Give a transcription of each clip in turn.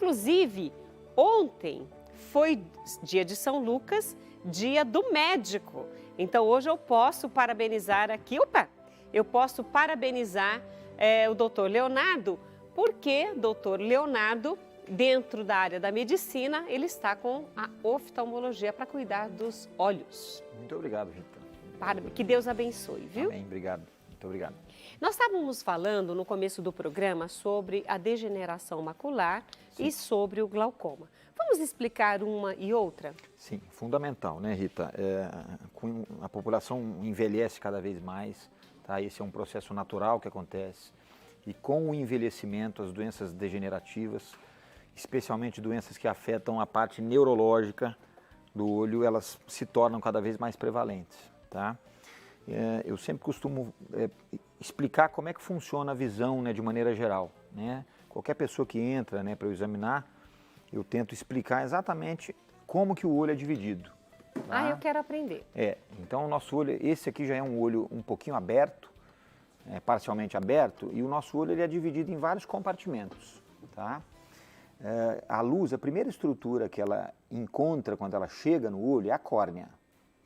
Inclusive, ontem foi dia de São Lucas, dia do médico. Então, hoje eu posso parabenizar aqui, eu posso parabenizar o doutor Leonardo, porque doutor Leonardo, dentro da área da medicina, ele está com a oftalmologia para cuidar dos olhos. Muito obrigado, Rita. Que Deus abençoe, viu? Amém, obrigado. Muito obrigado. Nós estávamos falando no começo do programa sobre a degeneração macular e sobre o glaucoma. Vamos explicar uma e outra? Sim, fundamental, né, Rita? A população envelhece cada vez mais, tá? Esse é um processo natural que acontece. E com o envelhecimento, as doenças degenerativas, especialmente doenças que afetam a parte neurológica do olho, elas se tornam cada vez mais prevalentes, tá? Eu sempre costumo explicar como é que funciona a visão, né, de maneira geral, né? Qualquer pessoa que entra, né, para eu examinar, eu tento explicar exatamente como que o olho é dividido. Tá? Eu quero aprender. Então o nosso olho, esse aqui já é um olho um pouquinho aberto, parcialmente aberto, e o nosso olho ele é dividido em vários compartimentos, tá? A luz, a primeira estrutura que ela encontra quando ela chega no olho é a córnea,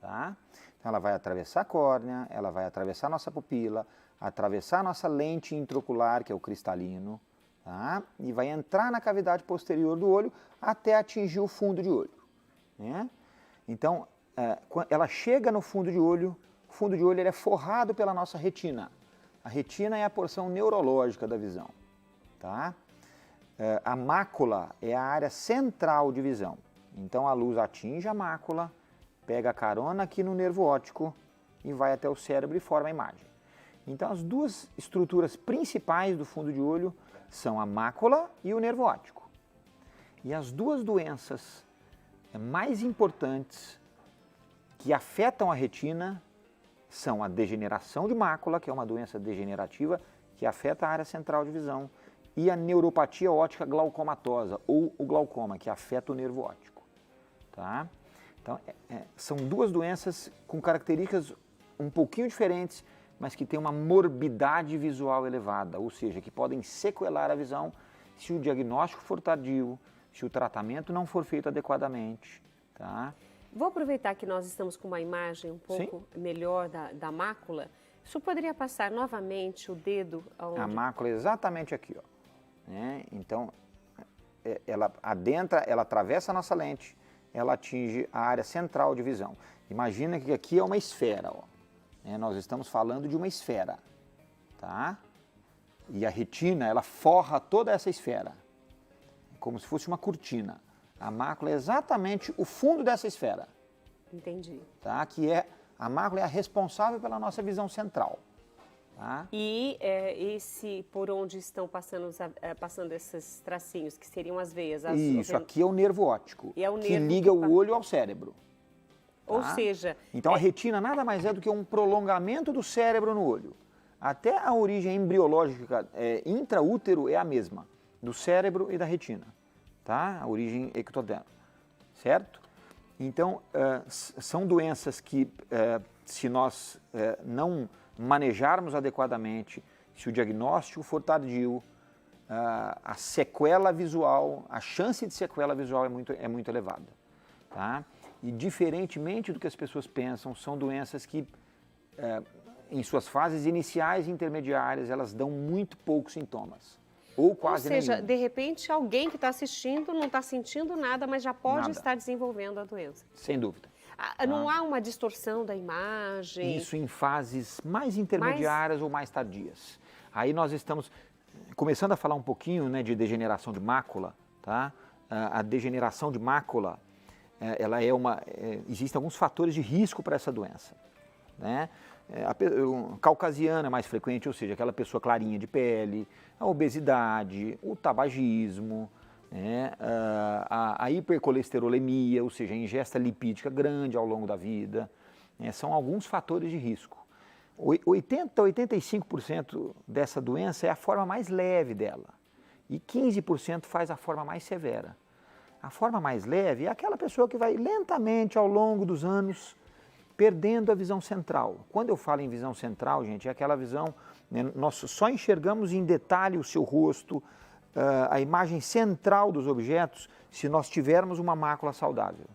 tá? Então ela vai atravessar a córnea, ela vai atravessar a nossa pupila, atravessar a nossa lente intraocular, que é o cristalino, tá? E vai entrar na cavidade posterior do olho até atingir o fundo de olho, né? Então, ela chega no fundo de olho, o fundo de olho ele é forrado pela nossa retina. A retina é a porção neurológica da visão, tá? A mácula é a área central de visão. Então a luz atinge a mácula, pega a carona aqui no nervo óptico e vai até o cérebro e forma a imagem. Então as duas estruturas principais do fundo de olho são a mácula e o nervo óptico. E as duas doenças mais importantes que afetam a retina são a degeneração de mácula, que é uma doença degenerativa que afeta a área central de visão, e a neuropatia óptica glaucomatosa, ou o glaucoma, que afeta o nervo óptico. Tá? Então, são duas doenças com características um pouquinho diferentes, mas que têm uma morbidade visual elevada, ou seja, que podem sequelar a visão se o diagnóstico for tardio, se o tratamento não for feito adequadamente. Tá? Vou aproveitar que nós estamos com uma imagem um pouco melhor da mácula. O senhor poderia passar novamente o dedo aonde... A mácula é exatamente aqui, ó. Então, ela adentra, ela atravessa a nossa lente, ela atinge a área central de visão. Imagina que aqui é uma esfera, ó. Nós estamos falando de uma esfera, tá? E a retina, ela forra toda essa esfera, como se fosse uma cortina. A mácula é exatamente o fundo dessa esfera. Entendi. Tá? A mácula é a responsável pela nossa visão central. Tá? E por onde estão passando esses tracinhos, que seriam as veias? Isso, aqui é o nervo óptico, que liga o olho ao cérebro. Ou Tá? seja... Então a retina nada mais é do que um prolongamento do cérebro no olho. Até a origem embriológica intraútero é a mesma, do cérebro e da retina. Tá? A origem ectoderma, certo? Então, são doenças que, se nós não manejarmos adequadamente, se o diagnóstico for tardio, a sequela visual, a chance de sequela visual é muito elevada. Tá? E diferentemente do que as pessoas pensam, são doenças que, em suas fases iniciais e intermediárias, elas dão muito poucos sintomas. Ou quase nenhum. Ou seja, de repente, alguém que está assistindo não está sentindo nada, mas já pode estar desenvolvendo a doença. Sem dúvida. Não há uma distorção da imagem? Isso em fases mais intermediárias ou mais tardias. Aí nós estamos começando a falar um pouquinho, né, de degeneração de mácula. Tá? A degeneração de mácula, existem alguns fatores de risco para essa doença. Né? Caucasiana é mais frequente, ou seja, aquela pessoa clarinha de pele, a obesidade, o tabagismo, né? A hipercolesterolemia, ou seja, a ingesta lipídica grande ao longo da vida, né? São alguns fatores de risco. 80% a 85% dessa doença é a forma mais leve dela e 15% faz a forma mais severa. A forma mais leve é aquela pessoa que vai lentamente ao longo dos anos perdendo a visão central. Quando eu falo em visão central, gente, é aquela visão, né, nós só enxergamos em detalhe o seu rosto, a imagem central dos objetos se nós tivermos uma mácula saudável,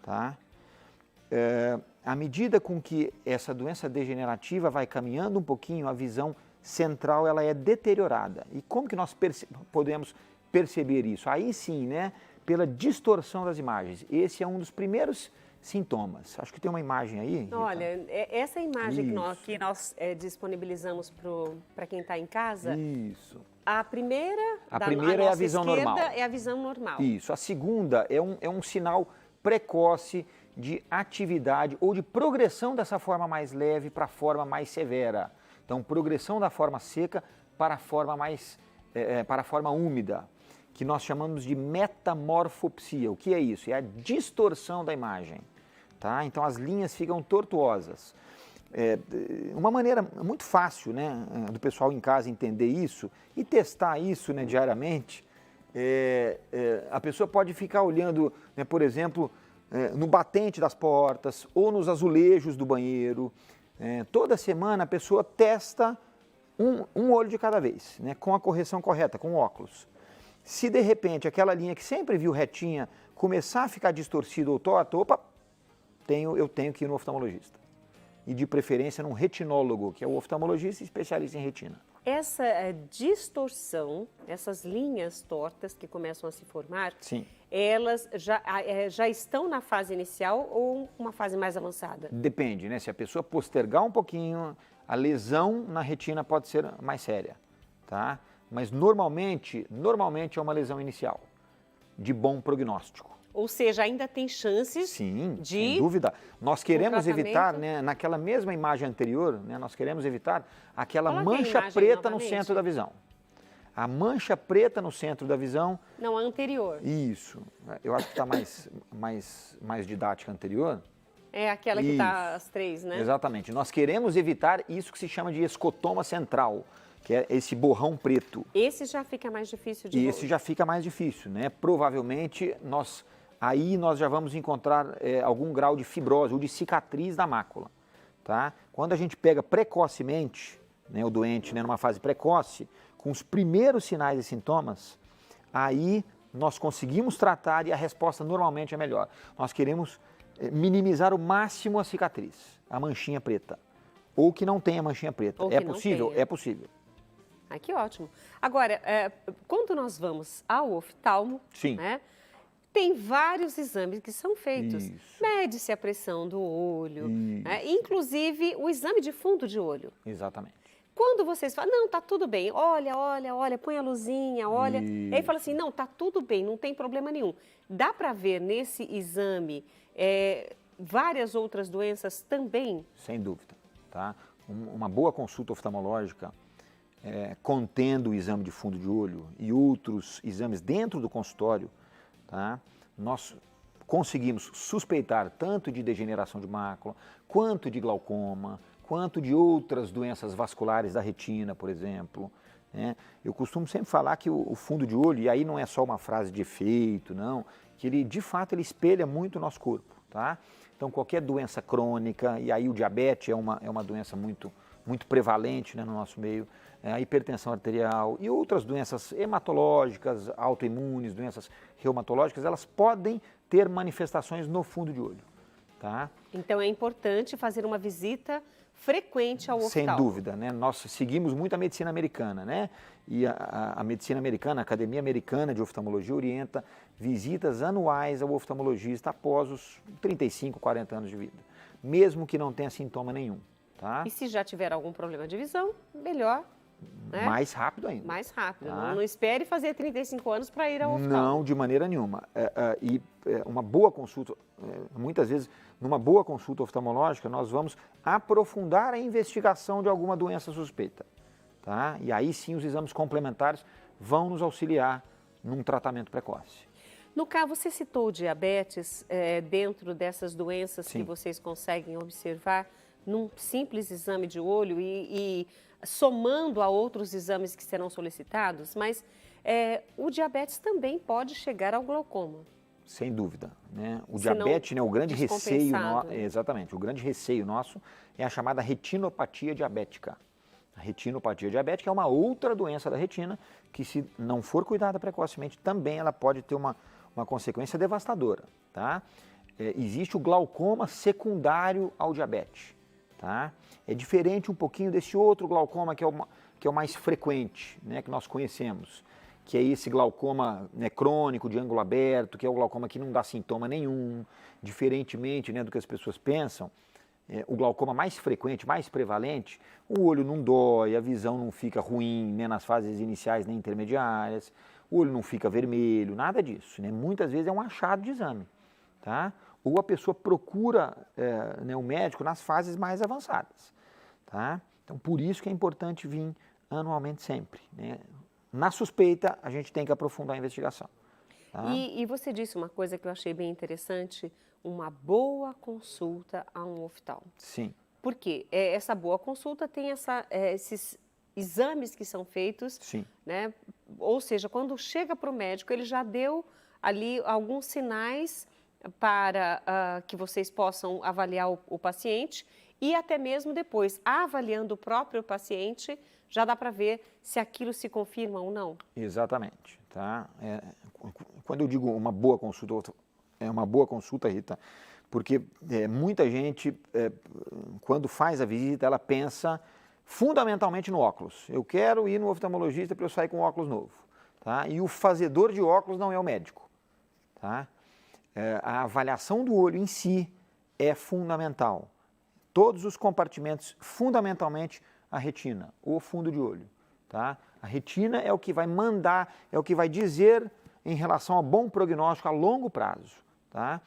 tá? À medida com que essa doença degenerativa vai caminhando um pouquinho, a visão central ela é deteriorada. E como que nós podemos perceber isso? Aí sim, né, pela distorção das imagens. Esse é um dos primeiros sintomas. Acho que tem uma imagem aí. Rita. Olha, essa imagem que nós disponibilizamos para quem está em casa. Isso. A primeira é a visão normal. É a visão normal. Isso. A segunda é um sinal precoce de atividade ou de progressão dessa forma mais leve para a forma mais severa. Então, progressão da forma seca para a forma para a forma úmida, que nós chamamos de metamorfopsia. O que é isso? É a distorção da imagem. Tá? Então, as linhas ficam tortuosas. Uma maneira muito fácil, né, do pessoal em casa entender isso e testar isso, né, diariamente, a pessoa pode ficar olhando, né, por exemplo, no batente das portas ou nos azulejos do banheiro. Toda semana a pessoa testa um olho de cada vez, né, com a correção correta, com óculos. Se de repente aquela linha que sempre viu retinha começar a ficar distorcida ou torta, opa, eu tenho que ir no oftalmologista. E de preferência num retinólogo, que é o oftalmologista especialista em retina. Essa distorção, essas linhas tortas que começam a se formar, sim, elas já estão na fase inicial ou uma fase mais avançada? Depende, né? Se a pessoa postergar um pouquinho, a lesão na retina pode ser mais séria, tá? Mas normalmente é uma lesão inicial, de bom prognóstico. Ou seja, ainda tem chances Sim, de... sem dúvida. Nós queremos evitar, né, naquela mesma imagem anterior, né, nós queremos evitar aquela mancha preta no centro da visão. A mancha preta no centro da visão... Não, a anterior. Isso. Eu acho que está mais didática a anterior. É aquela que está às 3, né? Exatamente. Nós queremos evitar isso que se chama de escotoma central, que é esse borrão preto. Esse já fica mais difícil de... Esse já fica mais difícil, né? Provavelmente nós já vamos encontrar algum grau de fibrose ou de cicatriz da mácula, tá? Quando a gente pega precocemente, né, o doente, né, numa fase precoce, com os primeiros sinais e sintomas, aí nós conseguimos tratar e a resposta normalmente é melhor. Nós queremos minimizar o máximo a cicatriz, a manchinha preta, ou que não tenha manchinha preta. É possível? É possível. Ah, que ótimo. Agora, quando nós vamos ao oftalmo, sim, né, tem vários exames que são feitos. Isso. Mede-se a pressão do olho, né, inclusive o exame de fundo de olho. Exatamente. Quando vocês falam, não, tá tudo bem, olha, põe a luzinha, olha. E aí fala assim, não, tá tudo bem, não tem problema nenhum. Dá para ver nesse exame várias outras doenças também? Sem dúvida, tá? Uma boa consulta oftalmológica, contendo o exame de fundo de olho e outros exames dentro do consultório, tá? Nós conseguimos suspeitar tanto de degeneração de mácula, quanto de glaucoma, quanto de outras doenças vasculares da retina, por exemplo. Né? Eu costumo sempre falar que o fundo de olho, e aí não é só uma frase de efeito, não, que ele, de fato, ele espelha muito o nosso corpo, tá? Então, qualquer doença crônica, e aí o diabetes é uma doença muito prevalente, né, no nosso meio, a hipertensão arterial e outras doenças hematológicas, autoimunes, doenças reumatológicas, elas podem ter manifestações no fundo de olho, tá? Então, é importante fazer uma visita frequente ao oftalmo. Sem dúvida, né? Nós seguimos muito a medicina americana, né? E a medicina americana, a Academia Americana de Oftalmologia orienta visitas anuais ao oftalmologista após os 35, 40 anos de vida, mesmo que não tenha sintoma nenhum, tá? E se já tiver algum problema de visão, melhor, né? Mais rápido ainda. Mais rápido. Tá? Não espere fazer 35 anos para ir ao oftalmo. Não, de maneira nenhuma. Uma boa consulta, muitas vezes, numa boa consulta oftalmológica, nós vamos aprofundar a investigação de alguma doença suspeita. Tá? E aí sim os exames complementares vão nos auxiliar num tratamento precoce. No caso, você citou o diabetes dentro dessas doenças sim, que vocês conseguem observar num simples exame de olho e somando a outros exames que serão solicitados, mas o diabetes também pode chegar ao glaucoma. Sem dúvida, né? O diabetes, né, o grande receio, exatamente, o grande receio nosso é a chamada retinopatia diabética, A retinopatia diabética é uma outra doença da retina que, se não for cuidada precocemente, também ela pode ter uma consequência devastadora, tá? Existe o glaucoma secundário ao diabetes, tá? É diferente um pouquinho desse outro glaucoma que é o mais frequente, né, que nós conhecemos, que é esse glaucoma, né, crônico, de ângulo aberto, que é o glaucoma que não dá sintoma nenhum, diferentemente, né, do que as pessoas pensam. O glaucoma mais frequente, mais prevalente, o olho não dói, a visão não fica ruim, né, nas fases iniciais nem intermediárias, o olho não fica vermelho, nada disso, né? Muitas vezes é um achado de exame, tá? Ou a pessoa procura né, o médico nas fases mais avançadas, tá? Então, por isso que é importante vir anualmente sempre, né? Na suspeita, a gente tem que aprofundar a investigação. Tá? E você disse uma coisa que eu achei bem interessante, uma boa consulta a um oftalmo. Sim. Por quê? Essa boa consulta tem esses exames que são feitos, Sim. né? Ou seja, quando chega para o médico, ele já deu ali alguns sinais para que vocês possam avaliar o paciente e até mesmo depois, avaliando o próprio paciente, já dá para ver se aquilo se confirma ou não. Exatamente. Tá? Quando eu digo uma boa consulta, é uma boa consulta, Rita, porque muita gente, quando faz a visita, ela pensa fundamentalmente no óculos. Eu quero ir no oftalmologista para eu sair com óculos novo. Tá? E o fazedor de óculos não é o médico. Tá? A avaliação do olho em si é fundamental. Todos os compartimentos, fundamentalmente a retina, o fundo de olho. Tá? A retina é o que vai mandar, é o que vai dizer em relação a bom prognóstico a longo prazo. Tá?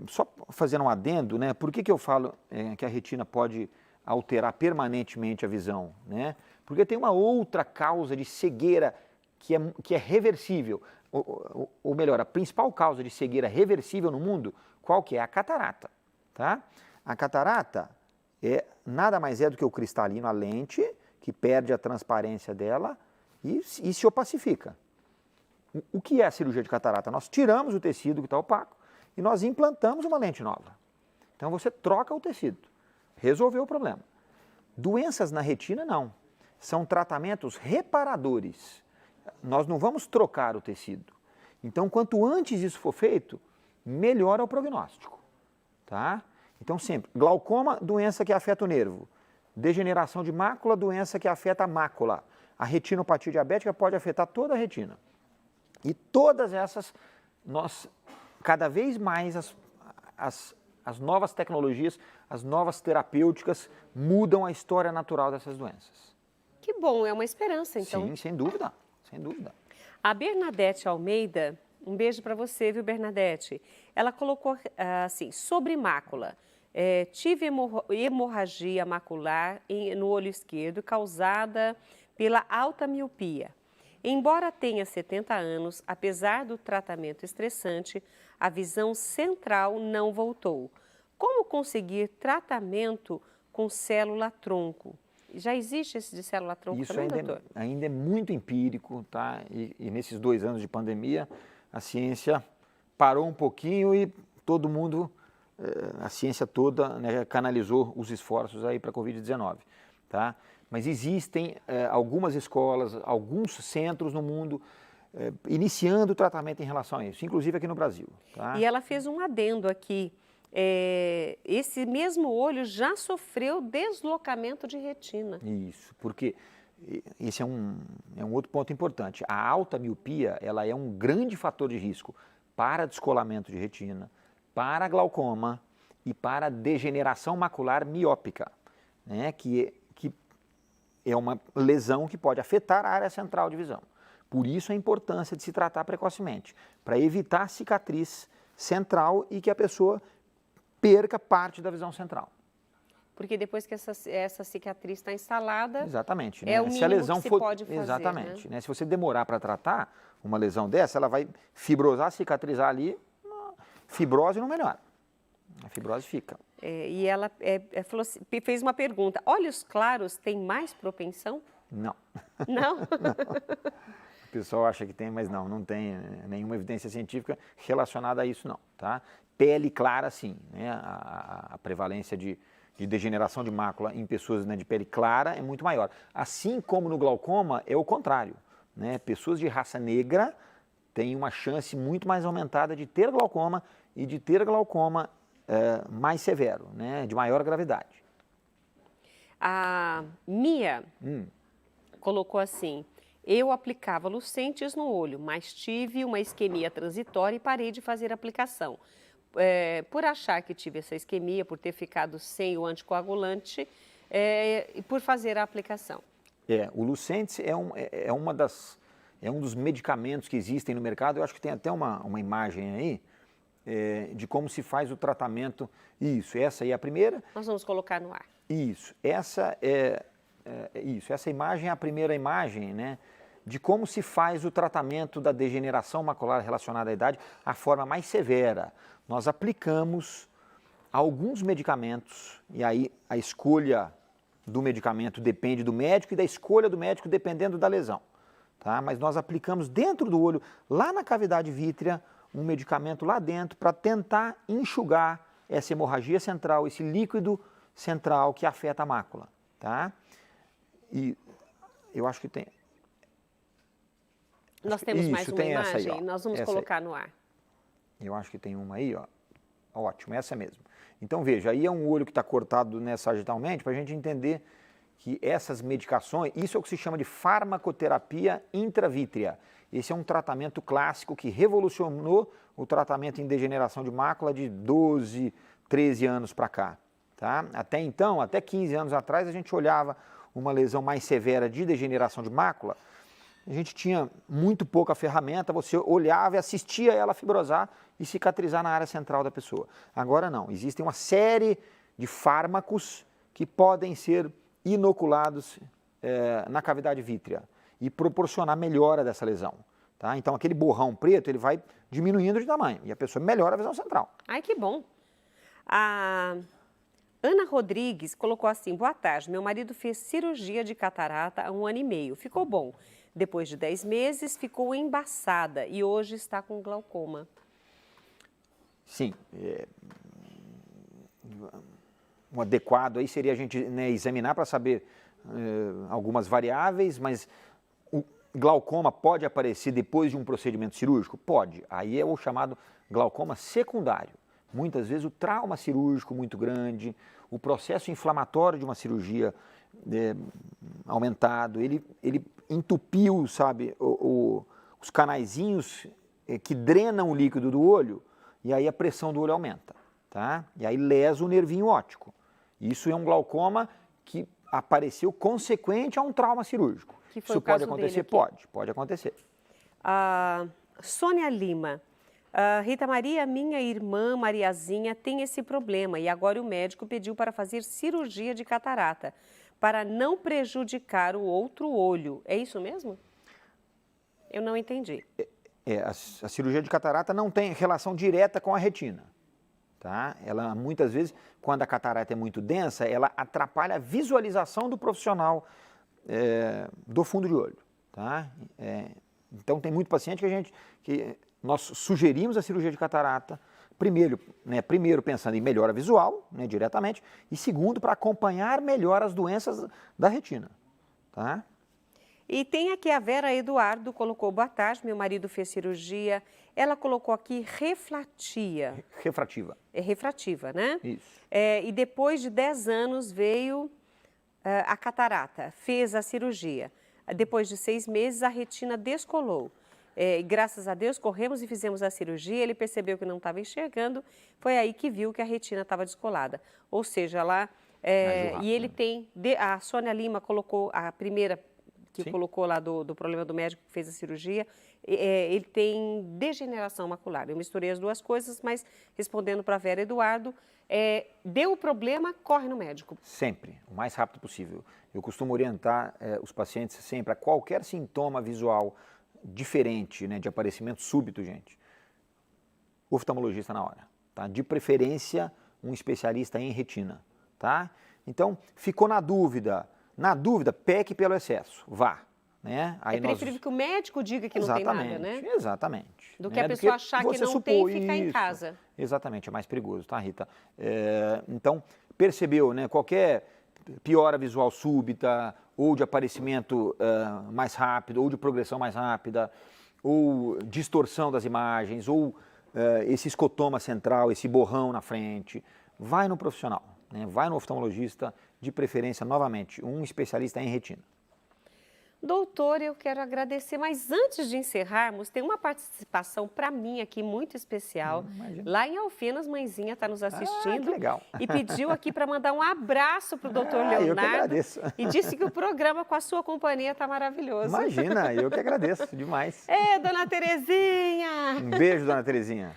Só fazendo um adendo, né? Por que eu falo que a retina pode alterar permanentemente a visão? Né? Porque tem uma outra causa de cegueira que é reversível. Ou melhor, a principal causa de cegueira reversível no mundo, qual que é? A catarata. Tá? A catarata nada mais é do que o cristalino, a lente, que perde a transparência dela e se opacifica. O que é a cirurgia de catarata? Nós tiramos o tecido que está opaco e nós implantamos uma lente nova. Então você troca o tecido, resolveu o problema. Doenças na retina não, são tratamentos reparadores. Nós não vamos trocar o tecido. Então quanto antes isso for feito, melhor é o prognóstico. Tá? Então sempre, glaucoma, doença que afeta o nervo. Degeneração de mácula, doença que afeta a mácula. A retinopatia diabética pode afetar toda a retina. E todas essas, cada vez mais as novas tecnologias, as novas terapêuticas mudam a história natural dessas doenças. Que bom, é uma esperança então. Sim, sem dúvida, sem dúvida. A Bernadette Almeida, um beijo para você, viu, Bernadette? Ela colocou assim, sobre mácula. Tive hemorragia macular no olho esquerdo causada pela alta miopia. Embora tenha 70 anos, apesar do tratamento estressante, a visão central não voltou. Como conseguir tratamento com célula-tronco? Já existe esse de célula-tronco também, doutor? Isso ainda é muito empírico, tá? E nesses 2 anos de pandemia, a ciência parou um pouquinho e todo mundo, a ciência toda, né, canalizou os esforços aí para a Covid-19, tá? Mas existem algumas escolas, alguns centros no mundo iniciando o tratamento em relação a isso, inclusive aqui no Brasil. Tá? E ela fez um adendo aqui. Esse mesmo olho já sofreu deslocamento de retina. Isso, porque esse é um outro ponto importante. A alta miopia, ela é um grande fator de risco para descolamento de retina, para glaucoma e para degeneração macular miópica, né, que é uma lesão que pode afetar a área central de visão. Por isso a importância de se tratar precocemente, para evitar cicatriz central e que a pessoa perca parte da visão central. Porque depois que essa cicatriz está instalada, exatamente, né? É o mínimo se a lesão que se for, pode fazer. Exatamente. Né? Se você demorar para tratar uma lesão dessa, ela vai fibrosar, cicatrizar ali, fibrose não melhora. A fibrose fica. E ela falou assim, fez uma pergunta, olhos claros têm mais propensão? Não. Não? Não. O pessoal acha que tem, mas não tem nenhuma evidência científica relacionada a isso não, tá? Pele clara sim, né? A prevalência de de degeneração de mácula em pessoas, né, de pele clara é muito maior. Assim como no glaucoma é o contrário, né? Pessoas de raça negra têm uma chance muito mais aumentada de ter glaucoma e de ter glaucoma mais severo, né, de maior gravidade. A Mia colocou assim: eu aplicava Lucentis no olho, mas tive uma isquemia transitória e parei de fazer a aplicação. Por achar que tive essa isquemia, por ter ficado sem o anticoagulante e por fazer a aplicação. O Lucentis é um dos medicamentos que existem no mercado. Eu acho que tem até uma imagem aí de como se faz o tratamento. Isso, essa aí é a primeira. Nós vamos colocar no ar. Isso, essa imagem é a primeira imagem, né, de como se faz o tratamento da degeneração macular relacionada à idade, a forma mais severa. Nós aplicamos alguns medicamentos, e aí a escolha do medicamento depende do médico e da escolha do médico dependendo da lesão. Tá? Mas nós aplicamos dentro do olho, lá na cavidade vítrea, um medicamento lá dentro para tentar enxugar essa hemorragia central, esse líquido central que afeta a mácula. Tá? E eu acho que tem... Nós temos mais uma imagem, aí, nós vamos colocar no ar. Eu acho que tem uma aí, ó. Ótimo, essa mesmo. Então veja, aí é um olho que está cortado, né, sagitalmente, para a gente entender que essas medicações, isso é o que se chama de farmacoterapia intravítrea. Esse é um tratamento clássico que revolucionou o tratamento em degeneração de mácula de 12, 13 anos para cá. Tá? Até então, até 15 anos atrás, a gente olhava uma lesão mais severa de degeneração de mácula, a gente tinha muito pouca ferramenta, você olhava e assistia ela fibrosar e cicatrizar na área central da pessoa. Agora não, existem uma série de fármacos que podem ser inoculados na cavidade vítrea e proporcionar melhora dessa lesão. Tá? Então aquele borrão preto ele vai diminuindo de tamanho e a pessoa melhora a visão central. Ai, que bom! A Ana Rodrigues colocou assim: boa tarde, meu marido fez cirurgia de catarata há 1 ano e meio, ficou bom. Depois de 10 meses, ficou embaçada e hoje está com glaucoma. Sim. O adequado aí seria a gente, né, examinar para saber algumas variáveis, mas o glaucoma pode aparecer depois de um procedimento cirúrgico? Pode. Aí é o chamado glaucoma secundário. Muitas vezes o trauma cirúrgico muito grande, o processo inflamatório de uma cirurgia aumentado, ele entupiu, sabe, os canaizinhos que drenam o líquido do olho e aí a pressão do olho aumenta, tá? E aí lesa o nervinho óptico. Isso é um glaucoma que apareceu consequente a um trauma cirúrgico. Que foi Isso o caso pode acontecer? Pode acontecer. Sônia Lima. Rita Maria, minha irmã Mariazinha tem esse problema e agora o médico pediu para fazer cirurgia de catarata, para não prejudicar o outro olho. É isso mesmo? Eu não entendi. A cirurgia de catarata não tem relação direta com a retina. Tá? Ela, muitas vezes, quando a catarata é muito densa, ela atrapalha a visualização do profissional do fundo de olho. Tá? Então, tem muito paciente que nós sugerimos a cirurgia de catarata, primeiro pensando em melhora visual, né, diretamente, e segundo, para acompanhar melhor as doenças da retina. Tá? E tem aqui a Vera Eduardo, colocou: boa tarde, meu marido fez cirurgia, ela colocou aqui refrativa. É refrativa, né? Isso. E depois de 10 anos veio a catarata, fez a cirurgia. Depois de 6 meses a retina descolou. Graças a Deus, corremos e fizemos a cirurgia, ele percebeu que não estava enxergando, foi aí que viu que a retina estava descolada. Ou seja, lá, e ele tem, a Sônia Lima colocou, a primeira que Sim. colocou lá do problema do médico que fez a cirurgia, ele tem degeneração macular. Eu misturei as duas coisas, mas respondendo para a Vera Eduardo, deu o problema, corre no médico. Sempre, o mais rápido possível. Eu costumo orientar os pacientes sempre a qualquer sintoma visual diferente, né, de aparecimento súbito, gente, oftalmologista na hora, tá? De preferência, um especialista em retina, tá? Então, ficou na dúvida, peque pelo excesso, vá, né? Aí preferível que o médico diga que não tem nada, né? Exatamente. Do que a pessoa achar que não tem e ficar em isso. casa. Exatamente, é mais perigoso, tá, Rita? Então, percebeu, né, qualquer piora visual súbita, ou de aparecimento mais rápido, ou de progressão mais rápida, ou distorção das imagens, ou esse escotoma central, esse borrão na frente, vai no profissional, né? Vai no oftalmologista, de preferência, novamente, um especialista em retina. Doutor, eu quero agradecer, mas antes de encerrarmos, tem uma participação para mim aqui muito especial. Lá em Alfenas, mãezinha está nos assistindo. Que legal. E pediu aqui para mandar um abraço para o doutor Leonardo. Eu que agradeço. E disse que o programa com a sua companhia está maravilhoso. Imagina, eu que agradeço demais. Dona Terezinha! Um beijo, dona Terezinha.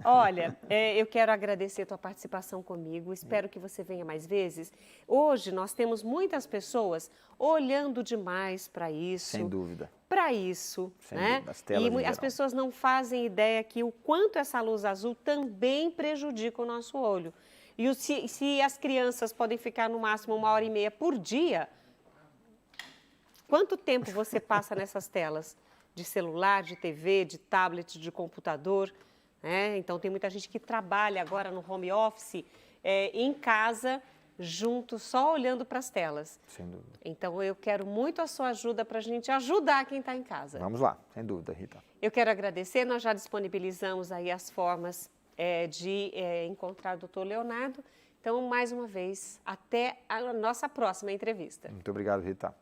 Olha, eu quero agradecer a tua participação comigo, espero que você venha mais vezes. Hoje nós temos muitas pessoas olhando demais para isso. Sem dúvida. Para isso, Sem né? dúvida, as telas em E as geral. pessoas não fazem ideia que o quanto essa luz azul também prejudica o nosso olho. E se as crianças podem ficar no máximo 1h30 por dia, quanto tempo você passa nessas telas? De celular, de TV, de tablet, de computador? Então, tem muita gente que trabalha agora no home office, em casa, junto, só olhando para as telas. Sem dúvida. Então, eu quero muito a sua ajuda para a gente ajudar quem está em casa. Vamos lá, sem dúvida, Rita. Eu quero agradecer, nós já disponibilizamos aí as formas de encontrar o doutor Leonardo. Então, mais uma vez, até a nossa próxima entrevista. Muito obrigado, Rita.